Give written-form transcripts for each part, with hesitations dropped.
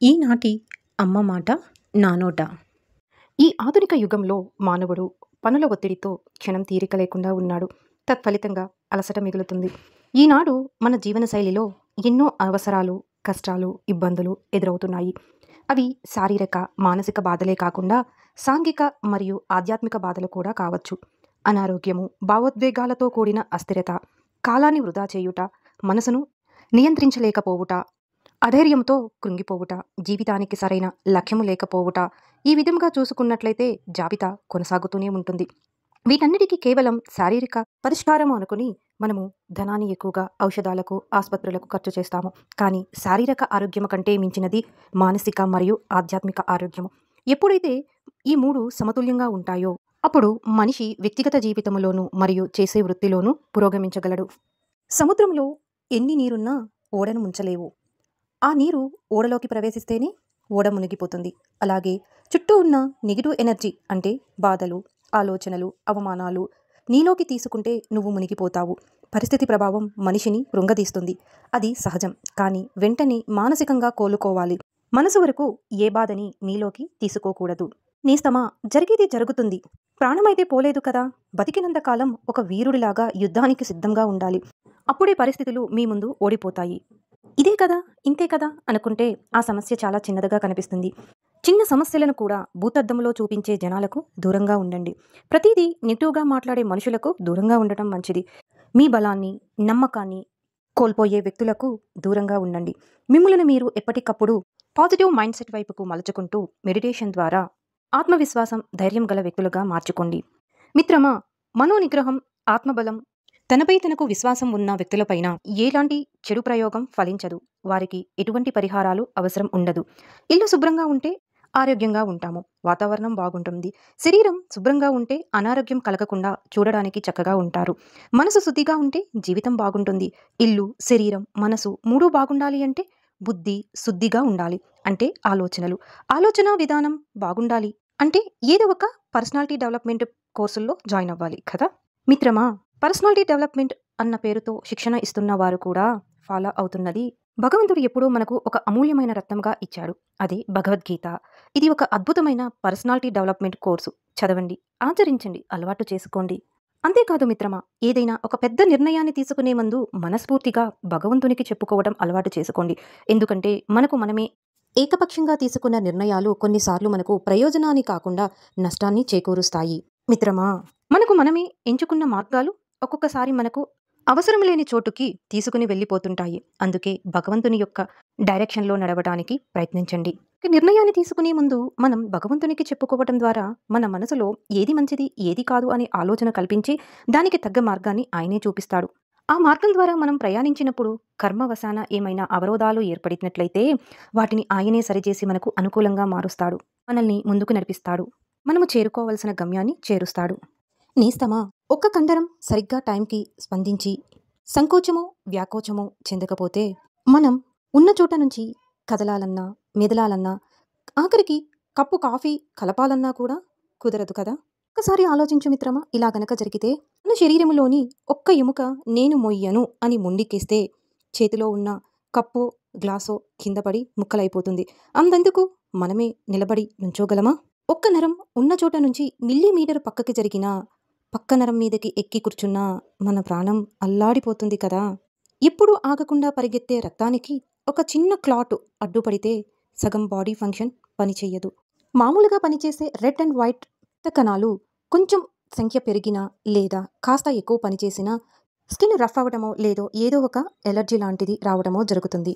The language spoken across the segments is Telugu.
ఈనాటి అమ్మ మాట నా నోట. ఈ ఆధునిక యుగంలో మానవుడు పనుల ఒత్తిడితో క్షణం తీరిక లేకుండా ఉన్నాడు. తత్ఫలితంగా అలసట మిగులుతుంది. ఈనాడు మన జీవనశైలిలో ఎన్నో అవసరాలు, కష్టాలు, ఇబ్బందులు ఎదురవుతున్నాయి. అవి శారీరక, మానసిక బాధలే కాకుండా సాంఘిక మరియు ఆధ్యాత్మిక బాధలు కూడా కావచ్చు. అనారోగ్యము, భావోద్వేగాలతో కూడిన అస్థిరత, కాలాన్ని వృధా చేయుట, మనసును నియంత్రించలేకపోవుట, అధైర్యంతో కృంగిపోవుట, జీవితానికి సరైన లక్ష్యము లేకపోవుట, ఈ విధంగా చూసుకున్నట్లయితే జాబితా కొనసాగుతూనే ఉంటుంది. వీటన్నిటికీ కేవలం శారీరక పరిష్కారం అనుకుని మనము ధనాన్ని ఎక్కువగా ఔషధాలకు, ఆసుపత్రులకు ఖర్చు చేస్తాము. కానీ శారీరక ఆరోగ్యం కంటే మించినది మానసిక మరియు ఆధ్యాత్మిక ఆరోగ్యము. ఎప్పుడైతే ఈ మూడు సమతుల్యంగా ఉంటాయో అప్పుడు మనిషి వ్యక్తిగత జీవితంలోనూ మరియు చేసే వృత్తిలోనూ పురోగమించగలడు. సముద్రంలో ఎన్ని నీరున్నా ఓడను ముంచలేవు. ఆ నీరు ఓడలోకి ప్రవేశిస్తేనే ఓడ మునిగిపోతుంది. అలాగే చుట్టూ ఉన్న నెగిటివ్ ఎనర్జీ అంటే బాధలు, ఆలోచనలు, అవమానాలు నీలోకి తీసుకుంటే నువ్వు మునిగిపోతావు. పరిస్థితి ప్రభావం మనిషిని కృంగదీస్తుంది. అది సహజం. కానీ వెంటనే మానసికంగా కోలుకోవాలి. మనసు వరకు ఏ బాధని నీలోకి తీసుకోకూడదు. నేస్తమా, జరిగేది జరుగుతుంది. ప్రాణమైతే పోలేదు కదా. బతికినంత కాలం ఒక వీరుడిలాగా యుద్ధానికి సిద్ధంగా ఉండాలి. అప్పుడే పరిస్థితులు మీ ముందు ఓడిపోతాయి. ఇదే కదా, ఇంతే కదా అనుకుంటే ఆ సమస్య చాలా చిన్నదిగా కనిపిస్తుంది. చిన్న సమస్యలను కూడా భూతద్దంలో చూపించే జనాలకు దూరంగా ఉండండి. ప్రతిదీ నెగిటివ్గా మాట్లాడే మనుషులకు దూరంగా ఉండటం మంచిది. మీ బలాన్ని, నమ్మకాన్ని కోల్పోయే వ్యక్తులకు దూరంగా ఉండండి. మిమ్మల్ని మీరు ఎప్పటికప్పుడు పాజిటివ్ మైండ్ సెట్ వైపుకు మలుచుకుంటూ మెడిటేషన్ ద్వారా ఆత్మవిశ్వాసం, ధైర్యం గల వ్యక్తులుగా మార్చుకోండి. మిత్రమా, మనోనిగ్రహం, ఆత్మబలం, తనపై తనకు విశ్వాసం ఉన్న వ్యక్తులపైన ఎలాంటి చెడు ప్రయోగం ఫలించదు. వారికి ఎటువంటి పరిహారాలు అవసరం ఉండదు. ఇల్లు శుభ్రంగా ఉంటే ఆరోగ్యంగా ఉంటాము. వాతావరణం బాగుంటుంది. శరీరం శుభ్రంగా ఉంటే అనారోగ్యం కలగకుండా చూడడానికి చక్కగా ఉంటారు. మనసు శుద్ధిగా ఉంటే జీవితం బాగుంటుంది. ఇల్లు, శరీరం, మనసు మూడు బాగుండాలి అంటే బుద్ధి శుద్ధిగా ఉండాలి. అంటే ఆలోచన విధానం బాగుండాలి అంటే ఏదో ఒక పర్సనాలిటీ డెవలప్మెంట్ కోర్సుల్లో జాయిన్ అవ్వాలి కదా. మిత్రమా, పర్సనాలిటీ డెవలప్మెంట్ అన్న పేరుతో శిక్షణ ఇస్తున్న వారు కూడా ఫాలో అవుతున్నది భగవంతుడు ఎప్పుడూ మనకు ఒక అమూల్యమైన రత్నంగా ఇచ్చాడు. అదే భగవద్గీత. ఇది ఒక అద్భుతమైన పర్సనాలిటీ డెవలప్మెంట్ కోర్సు. చదవండి, ఆచరించండి, అలవాటు చేసుకోండి. అంతేకాదు మిత్రమా, ఏదైనా ఒక పెద్ద నిర్ణయాన్ని తీసుకునే ముందు మనస్ఫూర్తిగా భగవంతునికి చెప్పుకోవడం అలవాటు చేసుకోండి. ఎందుకంటే మనకు మనమే ఏకపక్షంగా తీసుకున్న నిర్ణయాలు కొన్నిసార్లు మనకు ప్రయోజనాన్ని కాకుండా నష్టాన్ని చేకూరుస్తాయి. మిత్రమా, మనకు మనమే ఎంచుకున్న మార్గాలు ఒక్కొక్కసారి మనకు అవసరం లేని చోటుకి తీసుకుని వెళ్ళిపోతుంటాయి. అందుకే భగవంతుని యొక్క డైరెక్షన్లో నడవడానికి ప్రయత్నించండి. నిర్ణయాన్ని తీసుకునే ముందు మనం భగవంతునికి చెప్పుకోవటం ద్వారా మన మనసులో ఏది మంచిది, ఏది కాదు అనే ఆలోచన కల్పించి దానికి తగ్గ మార్గాన్ని ఆయనే చూపిస్తాడు. ఆ మార్గం ద్వారా మనం ప్రయాణించినప్పుడు కర్మవశాన ఏమైనా అవరోధాలు ఏర్పడినట్లయితే వాటిని ఆయనే సరిచేసి మనకు అనుకూలంగా మారుస్తాడు. మనల్ని ముందుకు నడిపిస్తాడు. మనము చేరుకోవలసిన గమ్యాన్ని చేరుస్తాడు. నేస్తమా, ఒక్క కండరం సరిగ్గా టైంకి స్పందించి సంకోచమో వ్యాకోచమో చెందకపోతే మనం ఉన్న చోట నుంచి కదలాలన్నా, మెదలాలన్నా, ఆఖరికి కప్పు కాఫీ కలపాలన్నా కూడా కుదరదు కదా. ఒకసారి ఆలోచించు మిత్రమా, ఇలా గనక జరిగితే మన శరీరంలోని ఒక్క ఎముక నేను మొయ్యను అని మొండికేస్తే చేతిలో ఉన్న కప్పో గ్లాసో కింద పడి ముక్కలైపోతుంది. అంతెందుకు, మనమే నిలబడి నుంచోగలమా? ఒక్క నరం ఉన్న చోట నుంచి మిల్లీమీటరు పక్కకి జరిగినా, పక్క నరం మీదకి ఎక్కి కూర్చున్నా మన ప్రాణం అల్లాడిపోతుంది కదా. ఎప్పుడూ ఆగకుండా పరిగెత్తే రక్తానికి ఒక చిన్న క్లాట్ అడ్డుపడితే సగం బాడీ ఫంక్షన్ పనిచేయదు. మామూలుగా పనిచేసే రెడ్ అండ్ వైట్ రక్త కణాలు కొంచెం సంఖ్య పెరిగినా లేదా కాస్త ఎక్కువ పనిచేసినా స్కిన్ రఫ్ అవ్వడమో లేదో ఏదో ఒక ఎలర్జీ లాంటిది రావడమో జరుగుతుంది.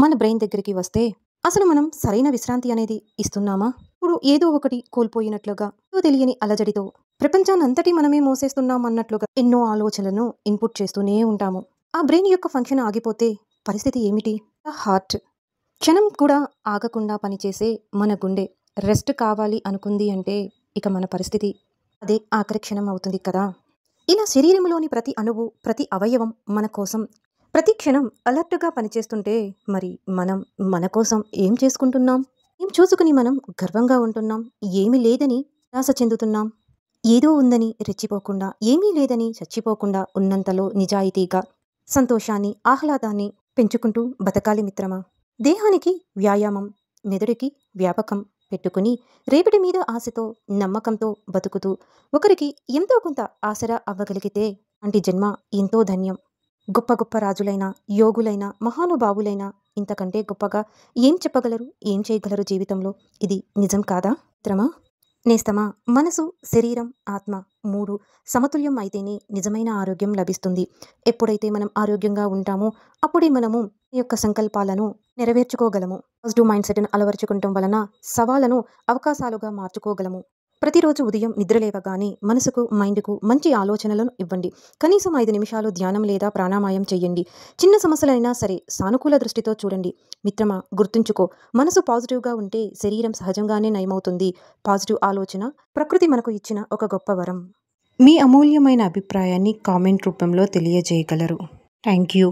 మన బ్రెయిన్ దగ్గరికి వస్తే అసలు మనం సరైన విశ్రాంతి అనేది ఇస్తున్నామా? ఇప్పుడు ఏదో ఒకటి కోల్పోయినట్లుగా, తెలియని అలజడితో ప్రపంచాన్నంతటి మనమే మోసేస్తున్నాం అన్నట్లుగా ఎన్నో ఆలోచనలను ఇన్పుట్ చేస్తూనే ఉంటాము. ఆ బ్రెయిన్ యొక్క ఫంక్షన్ ఆగిపోతే పరిస్థితి ఏమిటి? హార్ట్ క్షణం కూడా ఆగకుండా పనిచేసే మన గుండె రెస్ట్ కావాలి అనుకుంది అంటే ఇక మన పరిస్థితి అదే ఆఖరి క్షణం అవుతుంది కదా. ఇలా శరీరంలోని ప్రతి అణువు, ప్రతి అవయవం మన కోసం ప్రతి క్షణం అలర్ట్గా పనిచేస్తుంటే మరి మనం మన కోసం ఏం చేసుకుంటున్నాం? ఏం చూసుకుని మనం గర్వంగా ఉంటున్నాం? ఏమీ లేదని నిరాశ చెందుతున్నాం? ఏదో ఉందని రెచ్చిపోకుండా, ఏమీ లేదని చచ్చిపోకుండా ఉన్నంతలో నిజాయితీగా సంతోషాన్ని, ఆహ్లాదాన్ని పెంచుకుంటూ బతకాలి మిత్రమా. దేహానికి వ్యాయామం, మెదడుకి వ్యాపకం పెట్టుకుని రేపటి మీద ఆశతో నమ్మకంతో బతుకుతూ ఒకరికి ఎంతో కొంత ఆసరా అవ్వగలిగితే అంటి జన్మ ఎంతో ధన్యం. గొప్ప గొప్ప రాజులైన యోగులైన మహానుభావులైన ఇంతకంటే గొప్పగా ఏం చెప్పగలరు, ఏం చేయగలరు జీవితంలో? ఇది నిజం కాదా మిత్రమా? నేస్తమా, మనసు, శరీరం, ఆత్మ 3 సమతుల్యం అయితేనే నిజమైన ఆరోగ్యం లభిస్తుంది. ఎప్పుడైతే మనం ఆరోగ్యంగా ఉంటామో అప్పుడే మనము ఈ యొక్క సంకల్పాలను నెరవేర్చుకోగలము. పాజిటివ్ మైండ్ సెట్ను అలవరుచుకోవటం వలన సవాళ్లను అవకాశాలుగా మార్చుకోగలము. ప్రతిరోజు ఉదయం నిద్రలేవగానే మనసుకు, మైండ్కు మంచి ఆలోచనలను ఇవ్వండి. కనీసం 5 నిమిషాలు ధ్యానం లేదా ప్రాణాయామం చేయండి. చిన్న సమస్యలైనా సరే సానుకూల దృష్టితో చూడండి. మిత్రమా, గుర్తుంచుకో, మనసు పాజిటివ్గా ఉంటే శరీరం సహజంగానే నయమవుతుంది. పాజిటివ్ ఆలోచన ప్రకృతి మనకు ఇచ్చిన ఒక గొప్ప వరం. మీ అమూల్యమైన అభిప్రాయాన్ని కామెంట్ రూపంలో తెలియజేయగలరు. Thank you.